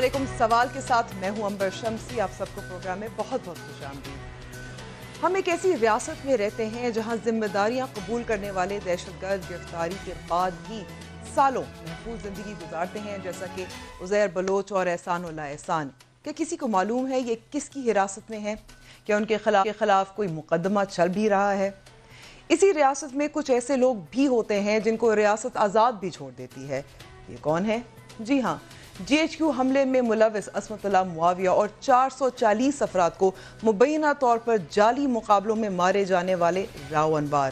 علیکم. سوال کے ساتھ میں ہوں امبر شمسی. آپ سب کو پروگرام میں بہت بہت خوش آمدید. ہم ایک ایسی ریاست میں رہتے ہیں جہاں ذمہ داریاں قبول کرنے والے دہشت گرد گرفتاری کے بعد بھی سالوں محفوظ زندگی گزارتے ہیں، جیسا کہ عزیر بلوچ اور احسان اللہ احسان. کیا کسی کو معلوم ہے یہ کس کی حراست میں ہیں؟ کیا ان کے خلاف کوئی مقدمہ چل بھی رہا ہے؟ اسی ریاست میں کچھ ایسے لوگ بھی ہوتے ہیں جن کو ریاست آزاد بھی چھوڑ دیتی ہے. یہ کون ہے؟ جی ہاں، جی ایچ کیو حملے میں ملوث عصمت اللہ معاویہ اور 440 افراد کو مبینہ طور پر جعلی مقابلوں میں مارے جانے والے راؤ انوار.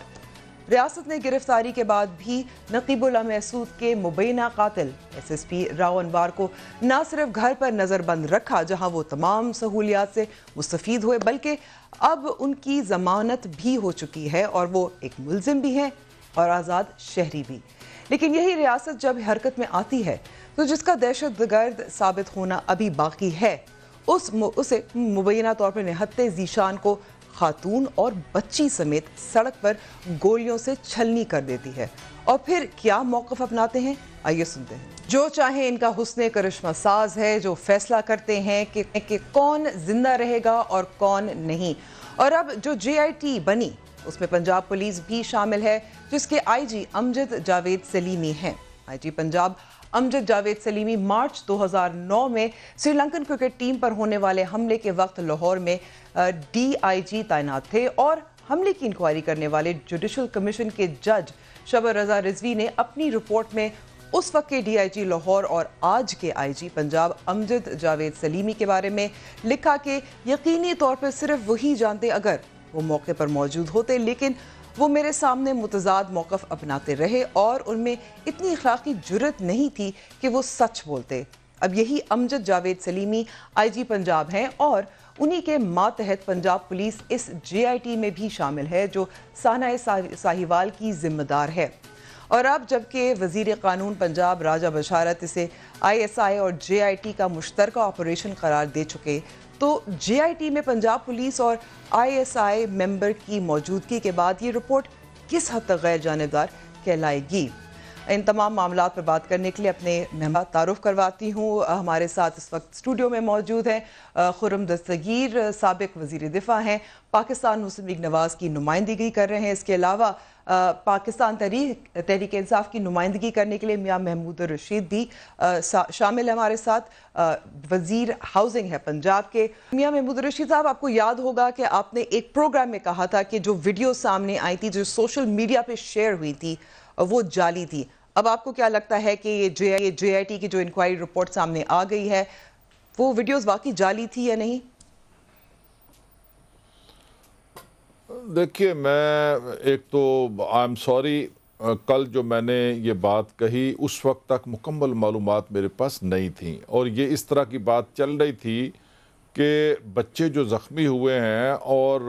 ریاست نے گرفتاری کے بعد بھی نقیب اللہ محسود کے مبینہ قاتل ایس ایس پی راؤ انوار کو نہ صرف گھر پر نظر بند رکھا جہاں وہ تمام سہولیات سے مستفید ہوئے، بلکہ اب ان کی ضمانت بھی ہو چکی ہے اور وہ ایک ملزم بھی ہیں اور آزاد شہری بھی. لیکن یہی ریاست جب حرکت میں آتی ہے تو جس کا دہشت گرد ثابت ہونا ابھی باقی ہے اسے مبینہ طور پر نہتے ذیشان کو خاتون اور بچی سمیت سڑک پر گولیوں سے چھلنی کر دیتی ہے. اور پھر کیا موقف اپناتے ہیں؟ آئیے سنتے ہیں. جو چاہیں ان کا حسن کرشمہ ساز ہے، جو فیصلہ کرتے ہیں کہ کون زندہ رہے گا اور کون نہیں. اور اب جو جے آئی ٹی بنی اس میں پنجاب پولیس بھی شامل ہے، جس کے آئی جی امجد جاوید سلیمی ہیں. آئی جی پنجاب امجد جاوید سلیمی مارچ 2009 میں سری لنکن کرکٹ ٹیم پر ہونے والے حملے کے وقت لاہور میں ڈی آئی جی تعینات تھے، اور حملے کی انکوائری کرنے والے جوڈیشل کمیشن کے جج شبر رضا رضوی نے اپنی رپورٹ میں اس وقت کے ڈی آئی جی لاہور اور آج کے آئی جی پنجاب امجد جاوید سلیمی کے بارے میں لکھا کہ یقینی طور پر صرف وہی جانتے اگر وہ موقع پر موجود ہوتے، لیکن وہ میرے سامنے متضاد موقف اپناتے رہے اور ان میں اتنی اخلاقی جرت نہیں تھی کہ وہ سچ بولتے. اب یہی امجد جاوید سلیمی آئی جی پنجاب ہیں اور انہی کے ماتحت پنجاب پولیس اس جے آئی ٹی میں بھی شامل ہے جو سانحہ ساہیوال کی ذمہ دار ہے. اور اب جبکہ وزیر قانون پنجاب راجہ بشارت اسے آئی ایس آئی اور جے آئی ٹی کا مشترکہ آپریشن قرار دے چکے، تو جے آئی ٹی میں پنجاب پولیس اور آئی ایس آئی ممبر کی موجودگی کے بعد یہ رپورٹ کس حد تک غیر جانبدار کہلائے گی؟ ان تمام معاملات پر بات کرنے کے لیے اپنے مہمان تعارف کرواتی ہوں. ہمارے ساتھ اس وقت اسٹوڈیو میں موجود ہیں خرم دستگیر، سابق وزیر دفاع ہیں، پاکستان مسلم لیگ نواز کی نمائندگی کر رہے ہیں. اس کے علاوہ پاکستان تحریک انصاف کی نمائندگی کرنے کے لیے میاں محمود الرشید بھی شامل ہے ہمارے ساتھ، وزیر ہاؤسنگ ہے پنجاب کے. میاں محمود الرشید صاحب، آپ کو یاد ہوگا کہ آپ نے ایک پروگرام میں کہا تھا کہ جو ویڈیو سامنے آئی تھی، جو سوشل میڈیا پہ شیئر ہوئی تھی، وہ جعلی تھی. اب آپ کو کیا لگتا ہے کہ یہ جے آئی ٹی کی جو انکوائری رپورٹ سامنے آ گئی ہے وہ ویڈیوز واقعی جعلی تھی یا نہیں؟ دیکھیے، میں ایک تو آئی ایم سوری، کل جو میں نے یہ بات کہی اس وقت تک مکمل معلومات میرے پاس نہیں تھیں، اور یہ اس طرح کی بات چل رہی تھی کہ بچے جو زخمی ہوئے ہیں اور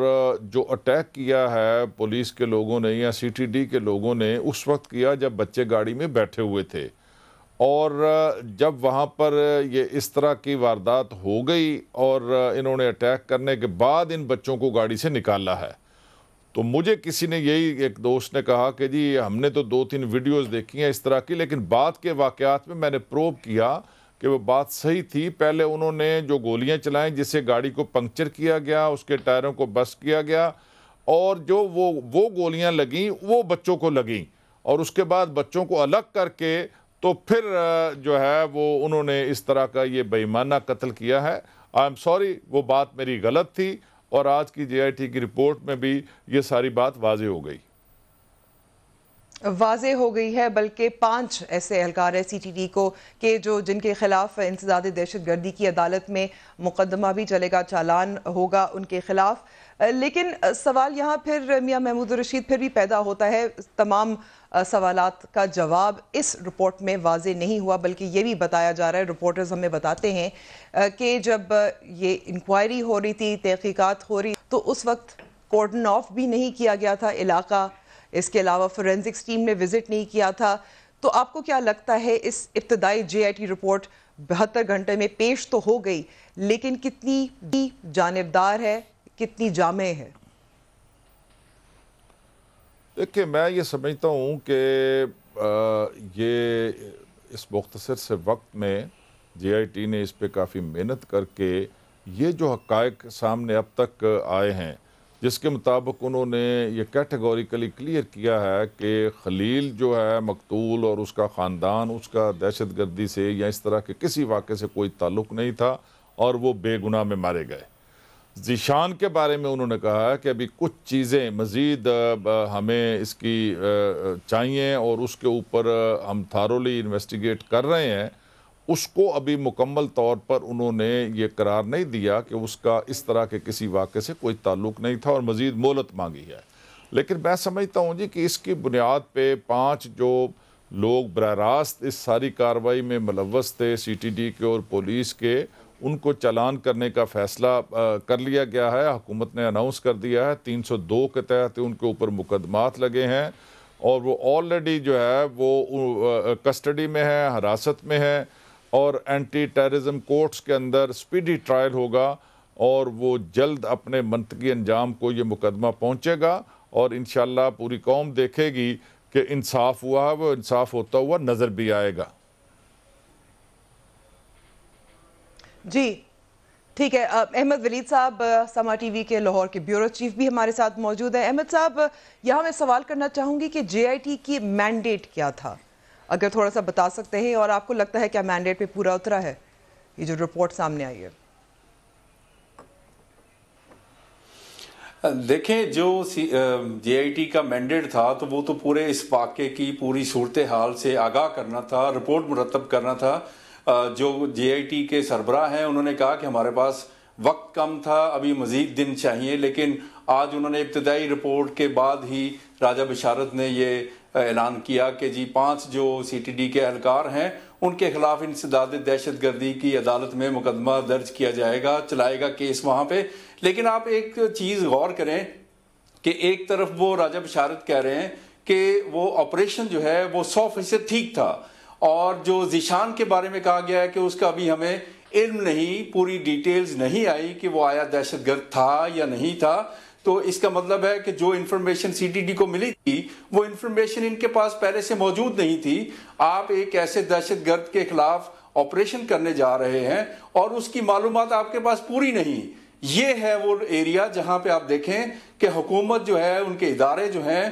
جو اٹیک کیا ہے پولیس کے لوگوں نے یا سی ٹی ڈی کے لوگوں نے اس وقت کیا جب بچے گاڑی میں بیٹھے ہوئے تھے، اور جب وہاں پر یہ اس طرح کی واردات ہو گئی اور انہوں نے اٹیک کرنے کے بعد ان بچوں کو گاڑی سے نکالا ہے. تو مجھے کسی نے یہی ایک دوست نے کہا کہ جی ہم نے تو 2-3 ویڈیوز دیکھی ہیں اس طرح کی، لیکن بعد کے واقعات میں میں نے پروب کیا کہ وہ بات صحیح تھی. پہلے انہوں نے جو گولیاں چلائیں جس سے گاڑی کو پنکچر کیا گیا، اس کے ٹائروں کو بسٹ کیا گیا، اور جو وہ گولیاں لگیں وہ بچوں کو لگیں، اور اس کے بعد بچوں کو الگ کر کے تو پھر جو ہے وہ انہوں نے اس طرح کا یہ بے ایمانہ قتل کیا ہے. آئی ایم سوری، وہ بات میری غلط تھی، اور آج کی جے آئی ٹی کی رپورٹ میں بھی یہ ساری بات واضح ہو گئی ہے. بلکہ 5 ایسے اہلکار ہیں سی ٹی ڈی کو کہ جن کے خلاف انسداد دہشت گردی کی عدالت میں مقدمہ بھی چلے گا، چالان ہوگا ان کے خلاف. لیکن سوال یہاں پھر میاں محمود الرشید پھر بھی پیدا ہوتا ہے. تمام سوالات کا جواب اس رپورٹ میں واضح نہیں ہوا، بلکہ یہ بھی بتایا جا رہا ہے، رپورٹرز ہمیں بتاتے ہیں کہ جب یہ انکوائری ہو رہی تھی، تحقیقات ہو رہی، تو اس وقت کورڈن آف بھی نہیں کیا گیا تھا علاقہ. اس کے علاوہ فورینزکس ٹیم نے وزٹ نہیں کیا تھا. تو آپ کو کیا لگتا ہے اس ابتدائی جے آئی ٹی رپورٹ 72 گھنٹے میں پیش تو ہو گئی، لیکن کتنی جانبدار ہے، کتنی جامع ہے؟ دیکھیں، میں یہ سمجھتا ہوں کہ یہ اس مختصر سے وقت میں JIT نے اس پہ کافی محنت کر کے یہ جو حقائق سامنے اب تک آئے ہیں، جس کے مطابق انہوں نے یہ کیٹیگوریکلی کلیئر کیا ہے کہ خلیل جو ہے مقتول اور اس کا خاندان، اس کا دہشت گردی سے یا اس طرح کے کسی واقعے سے کوئی تعلق نہیں تھا اور وہ بے گناہ میں مارے گئے۔ ذیشان کے بارے میں انہوں نے کہا ہے کہ ابھی کچھ چیزیں مزید ہمیں اس کی چاہیے اور اس کے اوپر ہم تھارولی انویسٹیگیٹ کر رہے ہیں۔ اس کو ابھی مکمل طور پر انہوں نے یہ قرار نہیں دیا کہ اس کا اس طرح کے کسی واقعے سے کوئی تعلق نہیں تھا اور مزید مہلت مانگی ہے۔ لیکن میں سمجھتا ہوں جی کہ اس کی بنیاد پہ 5 جو لوگ براہ راست اس ساری کارروائی میں ملوث تھے، CTD کے اور پولیس کے، ان کو چالان کرنے کا فیصلہ کر لیا گیا ہے۔ حکومت نے اناؤنس کر دیا ہے 302 کے تحت ان کے اوپر مقدمات لگے ہیں اور وہ آلریڈی جو ہے وہ کسٹڈی میں ہے، حراست میں ہے اور اینٹی ٹیررزم کورٹس کے اندر سپیڈی ٹرائل ہوگا اور وہ جلد اپنے منطقی انجام کو یہ مقدمہ پہنچے گا اور انشاءاللہ پوری قوم دیکھے گی کہ انصاف ہوا ہے، وہ انصاف ہوتا ہوا نظر بھی آئے گا۔ جی ٹھیک ہے، احمد ولید صاحب سما ٹی وی کے لاہور کے بیورو چیف بھی ہمارے ساتھ موجود ہیں۔ احمد صاحب، یہاں میں سوال کرنا چاہوں گی کہ JIT کی مینڈیٹ کیا تھا، اگر تھوڑا سا بتا سکتے ہیں، اور آپ کو لگتا ہے کیا مینڈیٹ پہ پورا اترا ہے یہ جو رپورٹ سامنے آئی ہے؟ دیکھیں، جو JIT کا مینڈیٹ تھا تو وہ تو پورے اس واقعے کی پوری صورتحال سے آگاہ کرنا تھا، رپورٹ مرتب کرنا تھا۔ جو JIT کے سربراہ ہیں انہوں نے کہا کہ ہمارے پاس وقت کم تھا، ابھی مزید دن چاہیے، لیکن آج انہوں نے ابتدائی رپورٹ کے بعد ہی راجہ بشارت نے یہ اعلان کیا کہ جی 5 جو CTD کے اہلکار ہیں ان کے خلاف انسداد دہشت گردی کی عدالت میں مقدمہ درج کیا جائے گا، چلائے گا کیس وہاں پہ۔ لیکن آپ ایک چیز غور کریں کہ ایک طرف وہ راجہ بشارت کہہ رہے ہیں کہ وہ آپریشن جو ہے وہ 100% ٹھیک تھا، اور جو ذیشان کے بارے میں کہا گیا ہے کہ اس کا ابھی ہمیں علم نہیں، پوری ڈیٹیلز نہیں آئی کہ وہ آیا دہشت گرد تھا یا نہیں تھا۔ تو اس کا مطلب ہے کہ جو انفارمیشن CTD کو ملی تھی وہ انفارمیشن ان کے پاس پہلے سے موجود نہیں تھی۔ آپ ایک ایسے دہشت گرد کے خلاف آپریشن کرنے جا رہے ہیں اور اس کی معلومات آپ کے پاس پوری نہیں۔ یہ ہے وہ ایریا جہاں پہ آپ دیکھیں کہ حکومت جو ہے، ان کے ادارے جو ہیں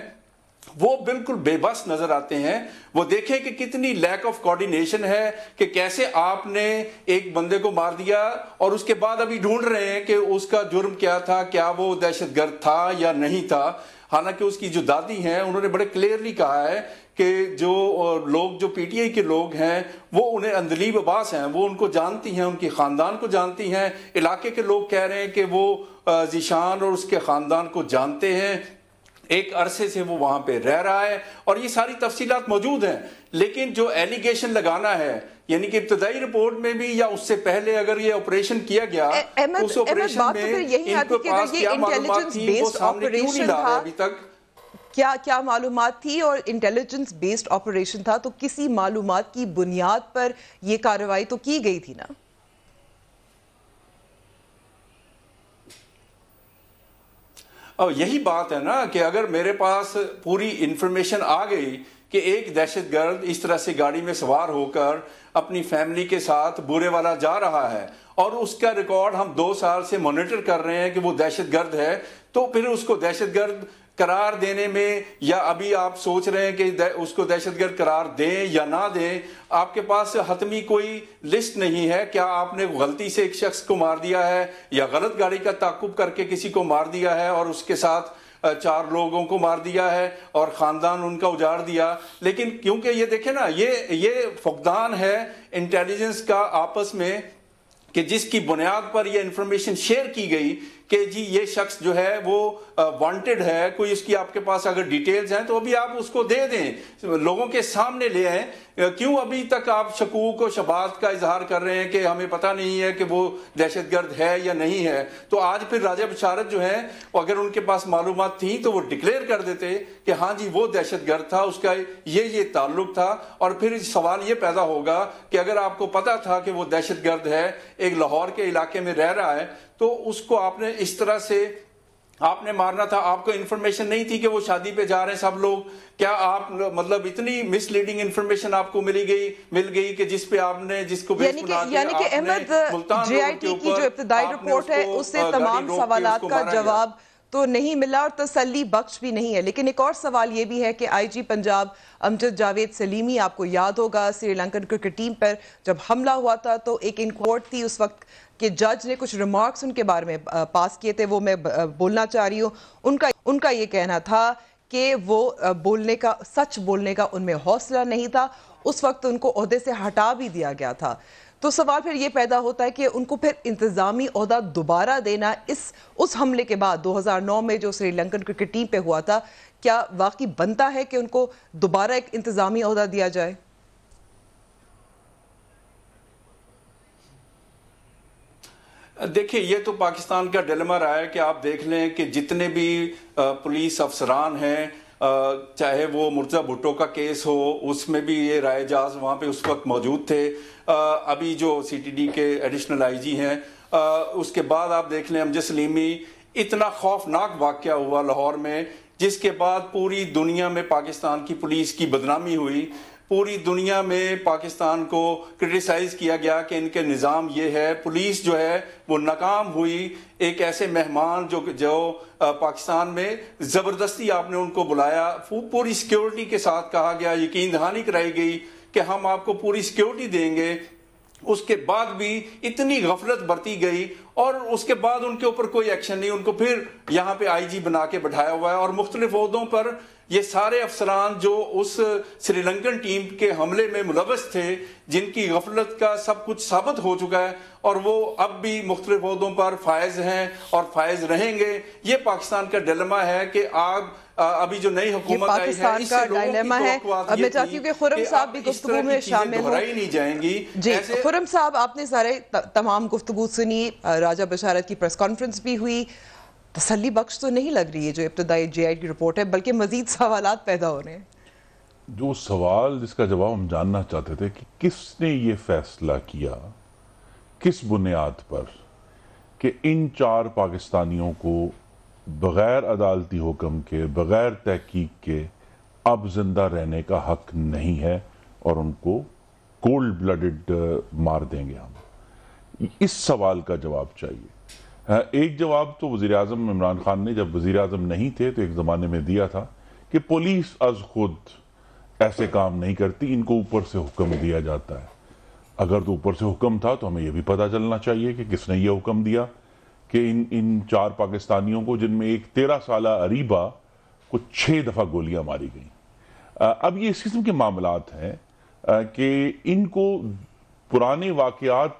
وہ بالکل بے بس نظر آتے ہیں۔ وہ دیکھیں کہ کتنی لیک آف کوارڈینیشن ہے کہ کیسے آپ نے ایک بندے کو مار دیا اور اس کے بعد ابھی ڈھونڈ رہے ہیں کہ اس کا جرم کیا تھا، کیا وہ دہشت گرد تھا یا نہیں تھا۔ حالانکہ اس کی جو دادی ہیں انہوں نے بڑے کلیئرلی کہا ہے کہ جو لوگ جو PTI کے لوگ ہیں وہ انہیں اندلیب عباس ہیں، وہ ان کو جانتی ہیں، ان کی خاندان کو جانتی ہیں۔ علاقے کے لوگ کہہ رہے ہیں کہ وہ ذیشان اور اس کے خاندان کو جانتے ہیں، ایک عرصے سے وہ وہاں پہ رہ رہا ہے اور یہ ساری تفصیلات موجود ہیں۔ لیکن جو ایلیگیشن لگانا ہے، یعنی کہ ابتدائی رپورٹ میں بھی یا اس سے پہلے اگر یہ آپریشن کیا گیا، اس آپریشن میں ان کے پاس کیا معلومات تھی وہ سامنے کیوں نہیں لا رہے ابھی تک؟ کیا معلومات تھی؟ اور انٹیلیجنس بیسڈ آپریشن تھا تو کسی معلومات کی بنیاد پر یہ کارروائی تو کی گئی تھی نا؟ اور یہی بات ہے نا کہ اگر میرے پاس پوری انفارمیشن آ گئی کہ ایک دہشت گرد اس طرح سے گاڑی میں سوار ہو کر اپنی فیملی کے ساتھ بورے والا جا رہا ہے اور اس کا ریکارڈ ہم 2 سال سے مانیٹر کر رہے ہیں کہ وہ دہشت گرد ہے، تو پھر اس کو دہشت گرد قرار دینے میں، یا ابھی آپ سوچ رہے ہیں کہ اس کو دہشت گرد قرار دیں یا نہ دیں، آپ کے پاس حتمی کوئی لسٹ نہیں ہے۔ کیا آپ نے غلطی سے ایک شخص کو مار دیا ہے یا غلط گاڑی کا تعاقب کر کے کسی کو مار دیا ہے اور اس کے ساتھ 4 لوگوں کو مار دیا ہے اور خاندان ان کا اجاڑ دیا؟ لیکن کیونکہ یہ دیکھیں نا، یہ فقدان ہے انٹیلیجنس کا آپس میں، کہ جس کی بنیاد پر یہ انفارمیشن شیئر کی گئی کہ جی یہ شخص جو ہے وہ وانٹڈ ہے، کوئی اس کی آپ کے پاس اگر ڈیٹیلز ہیں تو ابھی آپ اس کو دے دیں، لوگوں کے سامنے لے آئیں۔ کیوں ابھی تک آپ شکوک و شبہات کا اظہار کر رہے ہیں کہ ہمیں پتہ نہیں ہے کہ وہ دہشت گرد ہے یا نہیں ہے؟ تو آج پھر راجہ بشارت جو ہیں اگر ان کے پاس معلومات تھیں تو وہ ڈکلیئر کر دیتے کہ ہاں جی وہ دہشت گرد تھا، اس کا یہ تعلق تھا۔ اور پھر سوال یہ پیدا ہوگا کہ اگر آپ کو پتہ تھا کہ وہ دہشت گرد ہے، ایک لاہور کے علاقے میں رہ رہا ہے، تو اس کو آپ نے اس طرح سے آپ نے مارنا تھا، آپ کو انفارمیشن نہیں تھی کہ وہ شادی پہ جا رہے ہیں سب لوگ؟ کیا آپ مطلب اتنی مس لیڈنگ انفارمیشن آپ کو مل گئی کہ جس پہ آپ نے جس کو یعنی کہ احمد، جے آئی ٹی کی جو ابتدائی رپورٹ ہے اس سے تمام سوالات کا جواب تو نہیں ملا اور تسلی بخش بھی نہیں ہے، لیکن ایک اور سوال یہ بھی ہے کہ آئی جی پنجاب امجد جاوید سلیمی، آپ کو یاد ہوگا سری لنکن کرکٹ ٹیم پر جب حملہ ہوا تھا تو ایک انکوارٹ تھی اس وقت کہ جج نے کچھ ریمارکس ان کے بارے میں پاس کیے تھے، وہ میں بولنا چاہ رہی ہوں۔ ان کا یہ کہنا تھا کہ وہ سچ بولنے کا ان میں حوصلہ نہیں تھا، اس وقت ان کو عہدے سے ہٹا بھی دیا گیا تھا۔ تو سوال پھر یہ پیدا ہوتا ہے کہ ان کو پھر انتظامی عہدہ دوبارہ دینا اس حملے کے بعد 2009 میں جو سری لنکن کرکٹ ٹیم پہ ہوا تھا، کیا واقعی بنتا ہے کہ ان کو دوبارہ ایک انتظامی عہدہ دیا جائے؟ دیکھیں، یہ تو پاکستان کا ڈیلیما رہا ہے کہ آپ دیکھ لیں کہ جتنے بھی پولیس افسران ہیں، چاہے وہ مرتضی بھٹو کا کیس ہو، اس میں بھی یہ رائے جاز وہاں پہ اس وقت موجود تھے، ابھی جو سی ٹی ڈی کے ایڈیشنل آئی جی ہیں، اس کے بعد آپ دیکھ لیں امجد سلیمی، اتنا خوفناک واقعہ ہوا لاہور میں جس کے بعد پوری دنیا میں پاکستان کی پولیس کی بدنامی ہوئی، پوری دنیا میں پاکستان کو کرٹیسائز کیا گیا کہ ان کے نظام یہ ہے، پولیس جو ہے وہ ناکام ہوئی۔ ایک ایسے مہمان جو پاکستان میں زبردستی آپ نے ان کو بلایا، پوری سیکیورٹی کے ساتھ کہا گیا، یقین دہانی کرائی گئی کہ ہم آپ کو پوری سیکیورٹی دیں گے، اس کے بعد بھی اتنی غفلت برتی گئی اور اس کے بعد ان کے اوپر کوئی ایکشن نہیں، ان کو پھر یہاں پہ آئی جی بنا کے بٹھایا ہوا ہے، اور مختلف عہدوں پر یہ سارے افسران جو اس سری لنکن ٹیم کے حملے میں ملوث تھے، جن کی غفلت کا سب کچھ ثابت ہو چکا ہے، اور وہ اب بھی مختلف عہدوں پر فائز ہیں اور فائز رہیں گے۔ یہ پاکستان کا ڈیلیما ہے کہ آپ ابھی جو نئی حکومت آئی ہے، اس سے لوگوں کی توقعات یہ تھی کہ خرم صاحب بھی گفتگو میں شامل ہوں۔ نہیں جائیں گی۔ جی خرم صاحب، آپ نے سارے تمام گفتگو سنی، راجہ بشارت کی پریس کانفرنس بھی ہوئی، تسلی بخش تو نہیں لگ رہی ہے جو ابتدائی جے آئی کی رپورٹ ہے، بلکہ مزید سوالات پیدا ہو رہے ہیں۔ جو سوال جس کا جواب ہم جاننا چاہتے تھے کہ کس نے یہ فیصلہ کیا، کس بنیاد پر کہ ان 4 پاکستانیوں کو بغیر عدالتی حکم کے، بغیر تحقیق کے اب زندہ رہنے کا حق نہیں ہے اور ان کو کولڈ بلڈڈ مار دیں گے ہم؟ اس سوال کا جواب چاہیے۔ ایک جواب تو وزیر اعظم عمران خان نے جب وزیر اعظم نہیں تھے تو ایک زمانے میں دیا تھا کہ پولیس از خود ایسے کام نہیں کرتی، ان کو اوپر سے حکم دیا جاتا ہے۔ اگر تو اوپر سے حکم تھا تو ہمیں یہ بھی پتہ چلنا چاہیے کہ کس نے یہ حکم دیا کہ ان 4 پاکستانیوں کو، جن میں ایک 13 سالہ اریبہ کو 6 دفعہ گولیاں ماری گئیں۔ اب یہ اس قسم کے معاملات ہیں کہ ان کو پرانے واقعات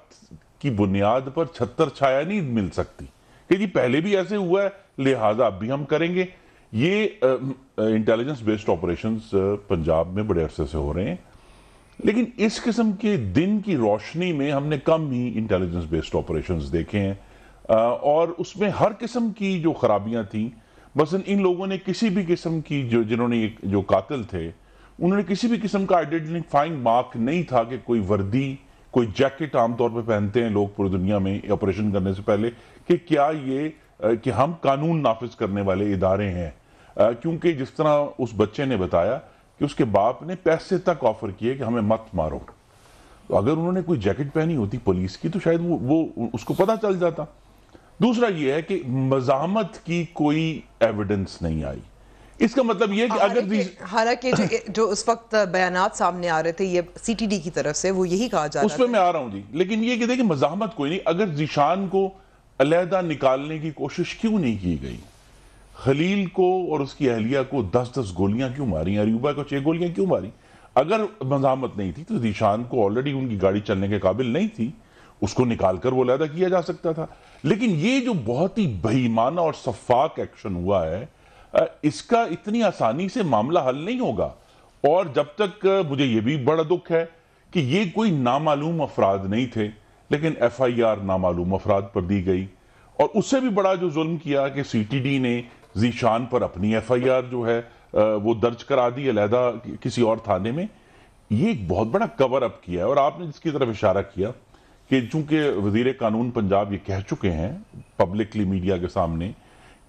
کی بنیاد پر چھتر چھایا نہیں مل سکتی کہ جی پہلے بھی ایسے ہوا ہے لہٰذا اب بھی ہم کریں گے۔ یہ انٹیلیجنس بیسڈ آپریشنز پنجاب میں بڑے عرصے سے ہو رہے ہیں، لیکن اس قسم کے دن کی روشنی میں ہم نے کم ہی انٹیلیجنس بیسڈ آپریشنز دیکھے ہیں، اور اس میں ہر قسم کی جو خرابیاں تھیں، مثلا ان لوگوں نے کسی بھی قسم کی جنہوں نے جو قاتل تھے انہوں نے کسی بھی قسم کا آئیڈینٹیفائنگ مارک نہیں تھا کہ کوئی وردی، کوئی جیکٹ عام طور پہ پہنتے ہیں لوگ پوری دنیا میں آپریشن کرنے سے پہلے کہ کیا یہ کہ ہم قانون نافذ کرنے والے ادارے ہیں، کیونکہ جس طرح اس بچے نے بتایا کہ اس کے باپ نے پیسے تک آفر کیے کہ ہمیں مت مارو، تو اگر انہوں نے کوئی جیکٹ پہنی ہوتی پولیس کی تو شاید وہ اس کو پتہ چل جاتا۔ دوسرا یہ ہے کہ مزاحمت کی کوئی ایویڈنس نہیں آئی۔ اس کا مطلب یہ کہ اگر حالانکہ جو اس وقت بیانات سامنے آ رہے تھے یہ سی ٹی ڈی کی طرف سے، وہ یہی کہا جا رہا تھا۔ اس پہ میں آ رہا ہوں جی، لیکن یہ کہ دیکھیں مزاحمت کوئی نہیں۔ اگر ذیشان کو علیحدہ نکالنے کی کوشش کیوں نہیں کی گئی؟ خلیل کو اور اس کی اہلیہ کو 10 گولیاں کیوں ماری؟ اریوبہ کو 6 گولیاں کیوں ماری؟ اگر مزاحمت نہیں تھی تو ذیشان کو آلریڈی ان کی گاڑی چلنے کے قابل نہیں تھی، اس کو نکال کر وہ علیحدہ کیا جا سکتا تھا۔ لیکن یہ جو بہت ہی بہیمانہ اور شفاق ایکشن ہوا ہے، اس کا اتنی آسانی سے معاملہ حل نہیں ہوگا، اور جب تک مجھے یہ بھی بڑا دکھ ہے کہ یہ کوئی نامعلوم افراد نہیں تھے، لیکن ایف آئی آر نامعلوم افراد پر دی گئی، اور اس سے بھی بڑا جو ظلم کیا کہ سی ٹی ڈی نے ذیشان پر اپنی ایف آئی آر جو ہے وہ درج کرا دی علیحدہ کسی اور تھانے میں۔ یہ ایک بہت بڑا کور اپ کیا ہے، اور آپ نے جس کی طرف اشارہ کیا کہ چونکہ وزیر قانون پنجاب یہ کہہ چکے ہیں پبلکلی میڈیا کے سامنے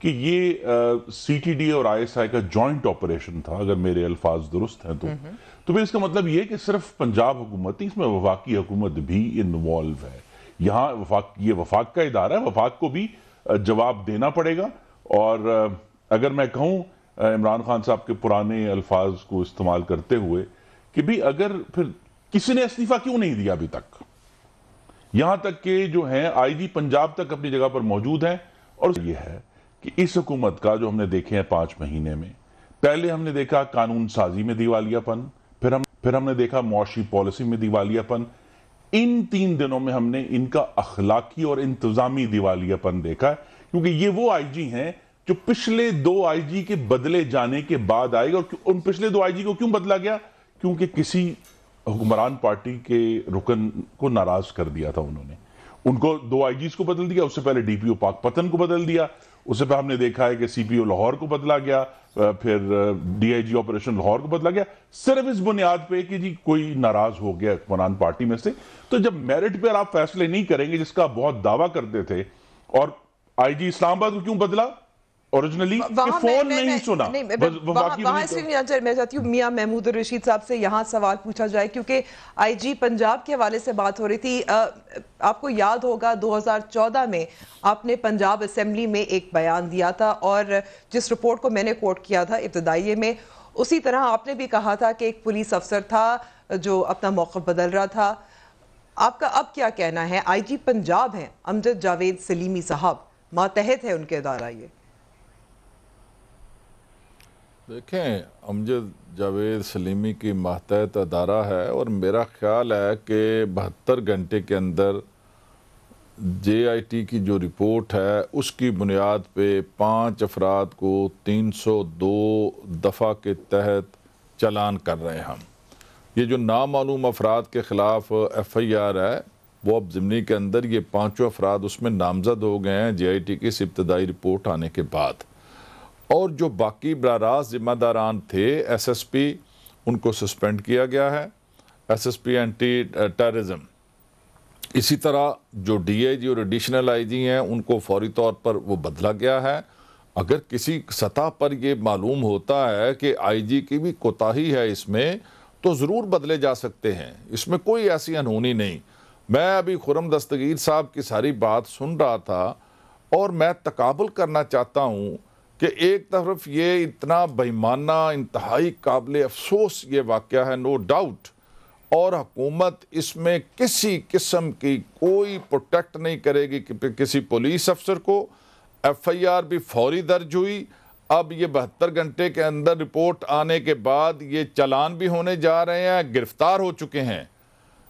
کہ یہ سی ٹی ڈی اور آئی ایس آئی کا جوائنٹ آپریشن تھا، اگر میرے الفاظ درست ہیں تو پھر اس کا مطلب یہ کہ صرف پنجاب حکومت نہیں، اس میں وفاقی حکومت بھی انوالو ہے. یہاں یہ وفاق کا ادارہ ہے، وفاق کو بھی جواب دینا پڑے گا. اور اگر میں کہوں عمران خان صاحب کے پرانے الفاظ کو استعمال کرتے ہوئے کہ بھی اگر پھر کسی نے استعفیٰ کیوں نہیں دیا ابھی تک، یہاں تک کہ جو ہیں آئی جی پنجاب تک اپنی جگہ پر موجود ہیں. اور یہ ہے کہ اس حکومت کا جو ہم نے دیکھے ہیں 5 مہینے میں، پہلے ہم نے دیکھا قانون سازی میں دیوالیہ پن، پھر ہم نے دیکھا معاشی پالیسی میں دیوالیہ پن. ان 3 دنوں میں ہم نے ان کا اخلاقی اور انتظامی دیوالیہ پن دیکھا ہے، کیونکہ یہ وہ آئی جی ہیں جو پچھلے 2 آئی جی کے بدلے جانے کے بعد آئے گا. اور ان پچھلے 2 آئی جی کو کیوں بدلا گیا؟ کیونکہ کسی حکمران پارٹی کے رکن کو ناراض کر دیا تھا انہوں نے. ان کو 2 آئی جیز کو بدل دیا، اس سے پہلے ڈی پی او پاک پتن کو بدل دیا، اس سے پہلے ہم نے دیکھا ہے کہ سی پی او لاہور کو بدلا گیا، پھر D I G operation Lahore کو بدلا گیا، صرف اس بنیاد پہ کہ جی کوئی ناراض ہو گیا حکمران پارٹی میں سے. تو جب میرٹ پہ آپ فیصلے نہیں کریں گے، جس کا بہت دعویٰ کرتے تھے، اور آئی جی اسلام آباد کو کیوں بدلا اوریجنلی کہ فون نہیں سنا. وہاں اس لیے میں چاہتی ہوں میاں محمود الرشید صاحب سے یہاں سوال پوچھا جائے، کیونکہ آئی جی پنجاب کے حوالے سے بات ہو رہی تھی. آپ کو یاد ہوگا 2014 میں آپ نے پنجاب اسمبلی میں ایک بیان دیا تھا، اور جس رپورٹ کو میں نے کوٹ کیا تھا ابتدائیے میں، اسی طرح آپ نے بھی کہا تھا کہ ایک پولیس افسر تھا جو اپنا موقف بدل رہا تھا. آپ کا اب کیا کہنا ہے؟ آئی جی پنجاب ہیں امجد جاوید سلیمی صاحب، ماتحت ہے ان کے ادارہ. یہ دیکھیں، امجد جاوید سلیمی کی ماتحت ادارہ ہے، اور میرا خیال ہے کہ 72 گھنٹے کے اندر جے آئی ٹی کی جو رپورٹ ہے اس کی بنیاد پہ 5 افراد کو 302 دفعہ کے تحت چالان کر رہے ہیں ہم. یہ جو نامعلوم افراد کے خلاف ایف آئی آر ہے، وہ اب ضمنی کے اندر یہ 5 افراد اس میں نامزد ہو گئے ہیں جے آئی ٹی کی اس ابتدائی رپورٹ آنے کے بعد. اور جو باقی براہ راست ذمہ داران تھے، ایس ایس پی، ان کو سسپینڈ کیا گیا ہے، S S P anti terrorism. اسی طرح جو ڈی اے جی اور ایڈیشنل آئی جی ہیں ان کو فوری طور پر وہ بدلا گیا ہے. اگر کسی سطح پر یہ معلوم ہوتا ہے کہ آئی جی کی بھی کوتاہی ہے اس میں، تو ضرور بدلے جا سکتے ہیں، اس میں کوئی ایسی انہونی نہیں. میں ابھی خرم دستگیر صاحب کی ساری بات سن رہا تھا، اور میں تقابل کرنا چاہتا ہوں کہ ایک طرف یہ اتنا بےایمانہ، انتہائی قابل افسوس یہ واقعہ ہے، نو ڈاؤٹ، اور حکومت اس میں کسی قسم کی کوئی پروٹیکٹ نہیں کرے گی کہ کسی پولیس افسر کو. ایف آئی آر بھی فوری درج ہوئی. اب یہ 72 گھنٹے کے اندر رپورٹ آنے کے بعد یہ چالان بھی ہونے جا رہے ہیں، گرفتار ہو چکے ہیں.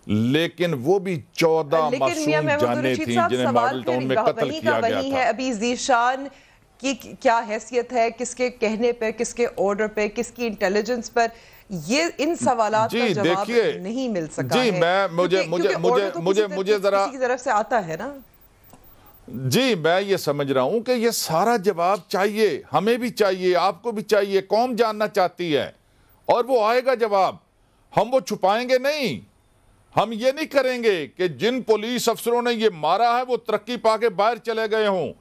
لیکن وہ بھی 14 معصوم جانیں تھیں جنہیں ماڈل ٹاؤن میں قتل کیا گیا تھا. ابھی ذیشان کی کیا حیثیت ہے، کس کے کہنے پہ، کس کے آرڈر پہ، کس کی انٹیلیجنس پر، یہ ان سوالات کا جواب نہیں مل سکا ہے. مجھے ذرا کسی کی طرف سے آتا ہے نا. جی، میں یہ سمجھ رہا ہوں کہ یہ سارا جواب چاہیے، ہمیں بھی چاہیے، آپ کو بھی چاہیے، قوم جاننا چاہتی ہے، اور وہ آئے گا جواب. ہم وہ چھپائیں گے نہیں. ہم یہ نہیں کریں گے کہ جن پولیس افسروں نے یہ مارا ہے وہ ترقی پا کے باہر چلے گئے ہوں.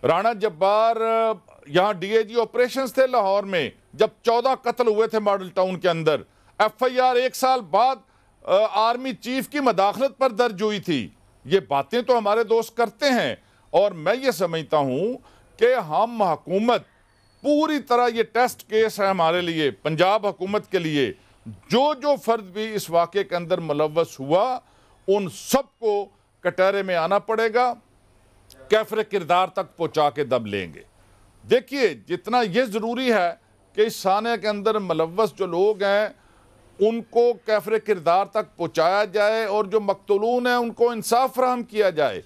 رانا جبار یہاں ڈی اے جی آپریشنز تھے لاہور میں، جب 14 قتل ہوئے تھے ماڈل ٹاؤن کے اندر. ایف آئی آر 1 سال بعد آرمی چیف کی مداخلت پر درج ہوئی تھی. یہ باتیں تو ہمارے دوست کرتے ہیں، اور میں یہ سمجھتا ہوں کہ ہم حکومت پوری طرح، یہ ٹیسٹ کیس ہے ہمارے لیے، پنجاب حکومت کے لیے. جو فرد بھی اس واقعے کے اندر ملوث ہوا، ان سب کو کٹہرے میں آنا پڑے گا، کیفر کردار تک پہنچا کے دب لیں گے. دیکھیے، جتنا یہ ضروری ہے کہ اس سانحے کے اندر ملوث جو لوگ ہیں ان کو کیفر کردار تک پہنچایا جائے، اور جو مقتولون ہیں ان کو انصاف فراہم کیا جائے،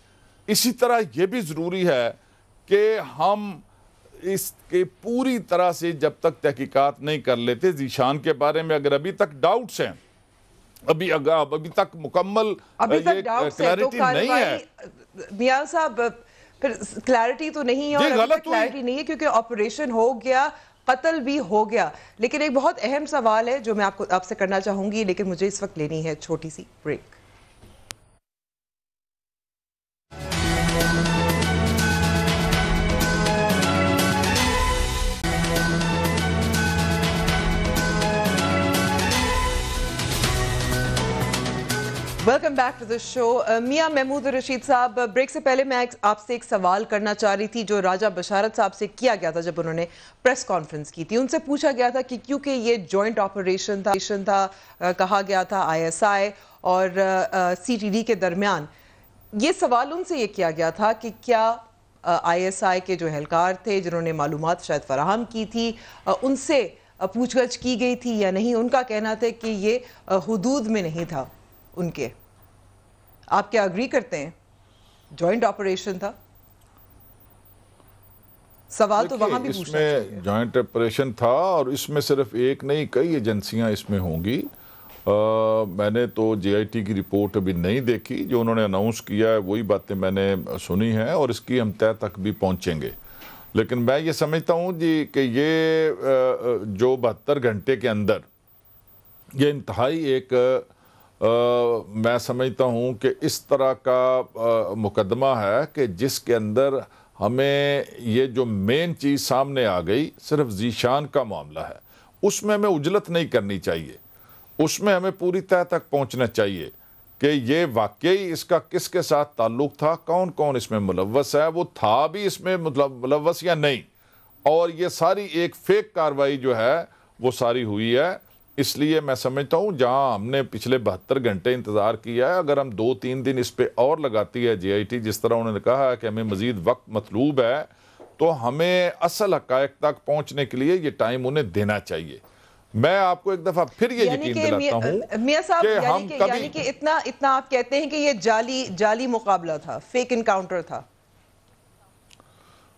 اسی طرح یہ بھی ضروری ہے کہ ہم اس کے پوری طرح سے جب تک تحقیقات نہیں کر لیتے، ذیشان کے بارے میں اگر ابھی تک ڈاؤٹس ہیں، ابھی تک مکمل کلیئرٹی نہیں ہے. میاں صاحب، پھر کلیئرٹی تو نہیں ہے، اور ابھی تک کلیئرٹی نہیں ہے کیونکہ آپریشن ہو گیا، قتل بھی ہو گیا. لیکن ایک بہت اہم سوال ہے جو میں آپ سے کرنا چاہوں گی، لیکن مجھے اس وقت لینی ہے چھوٹی سی break. Welcome back to the show. Mian Mahmood Rashid صاحب, بریک سے پہلے میں آپ سے ایک سوال کرنا چاہ رہی تھی جو راجہ بشارت صاحب سے کیا گیا تھا جب انہوں نے پریس کانفرنس کی تھی. ان سے پوچھا گیا تھا کہ کیونکہ یہ جوائنٹ آپریشن تھا, کہا گیا تھا ISI اور CTD کے درمیان, یہ سوال ان سے یہ کیا گیا تھا کہ کیا ISI کے جو اہلکار تھے جنہوں نے معلومات شاید فراہم کی تھی ان سے پوچھ گچھ کی گئی تھی یا نہیں. ان کا کہنا تھا کہ یہ حدود میں نہیں تھا ان کے. آپ کیا اگری کرتے ہیں جوائنٹ آپریشن تھا؟ سوال تو وہاں بھی پوچھنا چاہیے. اس میں جوائنٹ آپریشن تھا اور اس میں صرف ایک نہیں کئی ایجنسیاں اس میں ہوں گی. میں نے تو JIT کی رپورٹ ابھی نہیں دیکھی, جو انہوں نے اناؤنس کیا ہے وہی باتیں میں نے سنی ہیں اور اس کی ہم طے تک بھی پہنچیں گے. لیکن میں یہ سمجھتا ہوں جی کہ یہ جو 72 گھنٹے کے اندر یہ انتہائی ایک میں سمجھتا ہوں کہ اس طرح کا مقدمہ ہے کہ جس کے اندر ہمیں یہ جو مین چیز سامنے آ گئی صرف ذیشان کا معاملہ ہے, اس میں ہمیں اجلت نہیں کرنی چاہیے, اس میں ہمیں پوری تہہ تک پہنچنا چاہیے کہ یہ واقعی اس کا کس کے ساتھ تعلق تھا, کون کون اس میں ملوث ہے, وہ تھا بھی اس میں ملوث یا نہیں, اور یہ ساری ایک فیک کاروائی جو ہے وہ ساری ہوئی ہے. اس لیے میں سمجھتا ہوں جہاں ہم نے پچھلے 72 گھنٹے انتظار کیا ہے, اگر ہم 2-3 دن اس پہ اور لگاتی ہے JIT, جس طرح انہوں نے کہا ہے کہ ہمیں مزید وقت مطلوب ہے, تو ہمیں اصل حقائق تک پہنچنے کے لیے یہ ٹائم انہیں دینا چاہیے. میں آپ کو ایک دفعہ پھر یہ یقین دلاتا ہوں میاں صاحب, کہ ہم یعنی کہ اتنا آپ کہتے ہیں کہ یہ جعلی مقابلہ تھا, فیک انکاؤنٹر تھا.